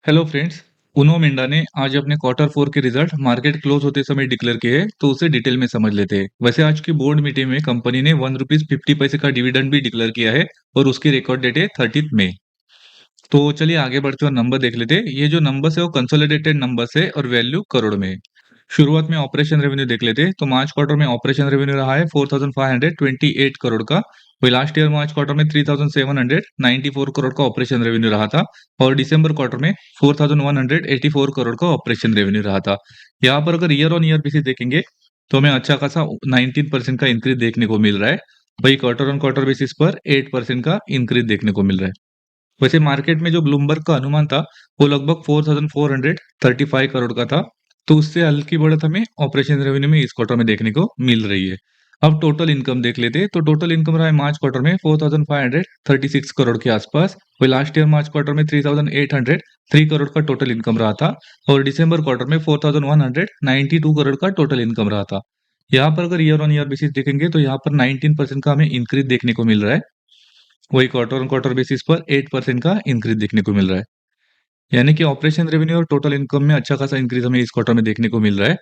Hello friends. Uno Minda ने आज अपने क्वार्टर फोर के रिजल्ट मार्केट क्लोज होते समय डिक्लेयर किए हैं, तो उसे डिटेल में समझ लेते हैं। वैसे आज की बोर्ड मीटिंग में कंपनी ने ₹1.50 का डिविडेंड भी डिक्लेयर किया है और उसकी रिकॉर्ड डेट है 30 मई। तो चलिए आगे बढ़ते हुए नंबर देख लेते हैं। ये जो नंबर्स है वो कंसोलिडेटेड नंबर्स है और वैल्यू करोड़ में है। शुरुआत में ऑपरेशन रेवेन्यू देख लेते हैं। तो मार्च क्वार्टर में ऑपरेशन रेवेन्यू रहा है 4,528 करोड़ का। वही लास्ट ईयर मार्च क्वार्टर में 3,794 करोड़ का ऑपरेशन रेवेन्यू रहा था। और दिसंबर क्वार्टर में 4,184 करोड़ का ऑपरेशन रेवेन्यू रहा था। यहाँ पर अगर ईयर ऑन ईयर बेसिस देखेंगे तो हमें अच्छा खासा 19% का इंक्रीज देखने को मिल रहा है। वही क्वार्टर ऑन क्वार्टर बेसिस पर 8% का इंक्रीज देखने को मिल रहा है। वैसे मार्केट में जो ब्लूमबर्ग का अनुमान था, वो लगभग 4,435 करोड़ का था। तो उससे हल्की बढ़त हमें ऑपरेशन रेवेन्यू में इस क्वार्टर में देखने को मिल रही है। अब टोटल इनकम देख लेते हैं। तो टोटल इनकम रहा है मार्च क्वार्टर में 4,536 करोड़ के आसपास। वही लास्ट ईयर मार्च क्वार्टर में 3,803 करोड़ का टोटल इनकम रहा था। और दिसंबर क्वार्टर में 4,192 करोड़ का टोटल इनकम रहा था। यहाँ पर अगर ईयर ऑन ईयर बेसिस देखेंगे तो यहाँ पर 19% का हमें इंक्रीज देखने को मिल रहा है। वही क्वार्टर ऑन क्वार्टर बेसिस पर 8% का इंक्रीज देखने को मिल रहा है। यानी कि ऑपरेशन रेवेन्यू और टोटल इनकम में अच्छा खासा इंक्रीज हमें इस क्वार्टर में देखने को मिल रहा है।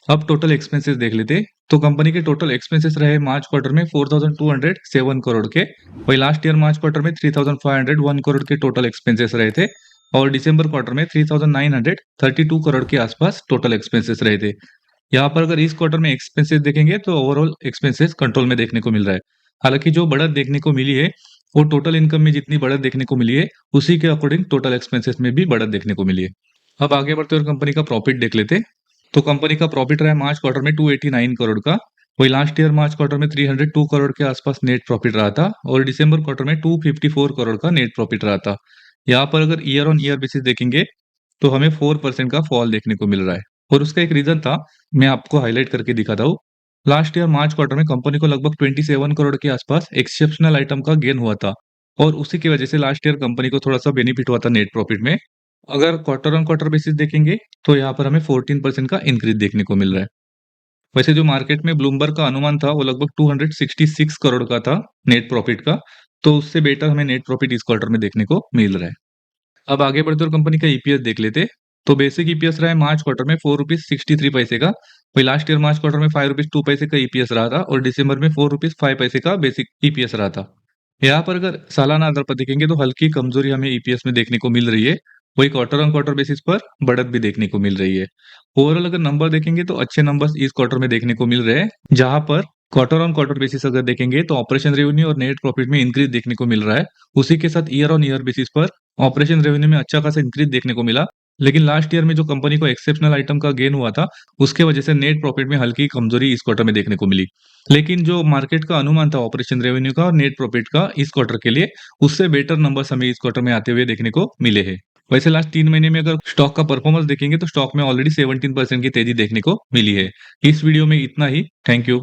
अब टोटल एक्सपेंसेस देख लेते हैं। तो कंपनी के टोटल एक्सपेंसेस रहे मार्च क्वार्टर में 4,207 करोड़ के। वही लास्ट ईयर मार्च क्वार्टर में 3,501 करोड़ के टोटल एक्सपेंसेस रहे थे। और दिसंबर क्वार्टर में 3,932 करोड़ के आसपास टोटल एक्सपेंसेस रहे थे। यहाँ पर अगर इस क्वार्टर में एक्सपेंसेस देखेंगे तो ओवरऑल एक्सपेंसेस कंट्रोल में देखने को मिल रहा है। हालांकि जो बढ़त देखने को मिली है वो टोटल इनकम में जितनी बढ़त देखने को मिली है उसी के अकॉर्डिंग टोटल एक्सपेंसेस में भी बढ़त देखने को मिली है। अब आगे बढ़ते हुए कंपनी का प्रॉफिट देख लेते हैं। तो कंपनी का प्रॉफिट रहा है मार्च क्वार्टर में 289 करोड़ का। वही लास्ट ईयर मार्च क्वार्टर में 302 करोड़ के आसपास नेट प्रॉफिट रहा था। और दिसंबर क्वार्टर में 254 करोड़ का नेट प्रॉफिट रहा था। यहाँ पर अगर ईयर ऑन ईयर बेसिस देखेंगे तो हमें 4% का फॉल देखने को मिल रहा है। और उसका एक रीजन था, मैं आपको हाईलाइट करके दिखाता हूँ। लास्ट ईयर मार्च क्वार्टर में कंपनी को लगभग 27 करोड़ के आसपास एक्सेप्शनल आइटम का गेन हुआ था। और उसी की वजह से लास्ट ईयर कंपनी को थोड़ा सा बेनिफिट हुआ था नेट प्रॉफिट में। अगर क्वार्टर ऑन क्वार्टर बेसिस देखेंगे तो यहाँ पर हमें 14% का इंक्रीज देखने को मिल रहा है। वैसे जो मार्केट में ब्लूमबर्ग का अनुमान था वो लगभग 266 करोड़ का था नेट प्रॉफिट का। तो उससे बेटर हमें नेट प्रॉफिट इस क्वार्टर में देखने को मिल रहा है। अब आगे बढ़ते हुए कंपनी का ईपीएस देख लेते हैं। तो बेसिक ईपीएस रहा है मार्च क्वार्टर में 4 रुपीज 63 पैसे का। वही लास्ट ईयर मार्च क्वार्टर में 5 रुपीज 2 पैसे का ईपीएस रहा था। और दिसंबर में 4 रुपीज 5 पैसे का बेसिक ईपीएस रहा था। यहाँ पर अगर सालाना आधार पर देखेंगे तो हल्की कमजोरी हमें ईपीएस में देखने को मिल रही है। वही क्वार्टर ऑन क्वार्टर बेसिस पर बढ़त भी देखने को मिल रही है। ओवरऑल अगर नंबर देखेंगे तो अच्छे नंबर्स इस क्वार्टर में देखने को मिल रहे हैं, जहां पर क्वार्टर ऑन क्वार्टर बेसिस अगर देखेंगे तो ऑपरेशन रेवेन्यू और नेट प्रॉफिट में इंक्रीज देखने को मिल रहा है। उसी के साथ ईयर ऑन ईयर बेसिस पर ऑपरेशन रेवेन्यू में अच्छा खासा इंक्रीज देखने को मिला। लेकिन लास्ट ईयर में जो कंपनी को एक्सेप्शनल आइटम का गेन हुआ था उसके वजह से नेट प्रॉफिट में हल्की कमजोरी इस क्वार्टर में देखने को मिली। लेकिन जो मार्केट का अनुमान था ऑपरेशन रेवेन्यू का और नेट प्रॉफिट का इस क्वार्टर के लिए, उससे बेटर नंबर्स हमें इस क्वार्टर में आते हुए देखने को मिले हैं। वैसे लास्ट 3 महीने में अगर स्टॉक का परफॉर्मेंस देखेंगे तो स्टॉक में ऑलरेडी 17% की तेजी देखने को मिली है। इस वीडियो में इतना ही। Thank you.